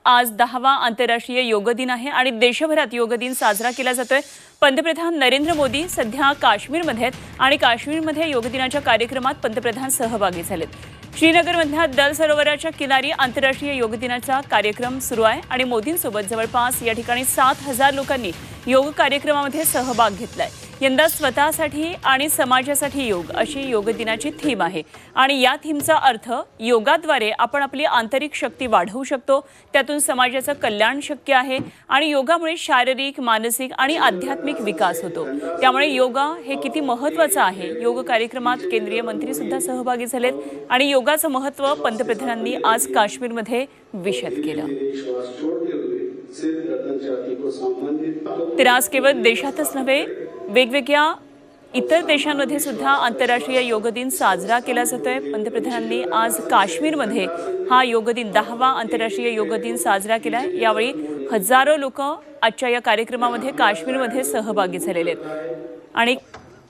आज 10वा आंतरराष्ट्रीय योग दिन आहे आणि देशभरात योग दिन साजरा केला जातोय। पंतप्रधान नरेंद्र मोदी सध्या काश्मीरमध्ये आहेत आणि काश्मीरमध्ये योग दिनाच्या कार्यक्रमात पंतप्रधान सहभागी झालेत। श्रीनगरमधल्या दल सरोवराच्या किनारी आंतरराष्ट्रीय योग दिनाचा कार्यक्रम सुरू आहे आणि मोदींसोबत जवळपास या ठिकाणी 7000 लोकांनी योग कार्यक्रमामध्ये सहभाग घेतलाय। यंदा स्वतःसाठी आणि समाजासाठी योग अशी योग दिनाची थीम आहे आणि या थीमचा अर्थ योगाद्वारे आपण आपली आंतरिक शक्ती वाढवू शकतो, त्यातून समाजाचं कल्याण शक्य आहे आणि योगामुळे शारीरिक, मानसिक आणि आध्यात्मिक विकास होतो। त्यामुळे योगा हे किती महत्त्वाचं आहे। योग कार्यक्रमात केंद्रीय मंत्री सुद्धा सहभागी झालेत आणि योगाचं महत्त्व पंतप्रधानांनी आज काश्मीरमध्ये विशद केलं। तर आज केवळ देशातच नव्हे, वेगवेगळ्या इतर देशांमध्ये सुद्धा आंतरराष्ट्रीय योग दिन साजरा केला जातोय। पंतप्रधानांनी आज काश्मीरमध्ये हा योग दिन 10वा आंतरराष्ट्रीय योग दिन साजरा केलाय। यावेळी हजारो लोक आजच्या या कार्यक्रमामध्ये काश्मीरमध्ये सहभागी झालेले आहेत आणि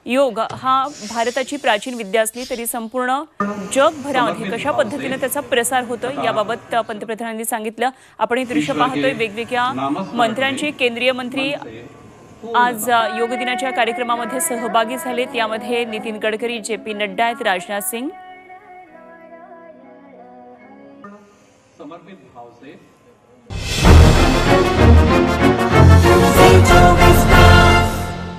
योग हा भारताची प्राचीन विद्या असली तरी संपूर्ण जगभरामध्ये कशा पद्धतीने त्याचा प्रसार होतो याबाबत पंतप्रधानांनी सांगितलं। आपण हे दृश्य पाहतोय, वेगवेगळ्या मंत्र्यांचे केंद्रीय मंत्री आज योग दिनाच्या कार्यक्रमामध्ये सहभागी झालेत। यामध्ये नितीन गडकरी, जे.पी. नड्डा आहेत, राजनाथ सिंग। समर्पित भाव से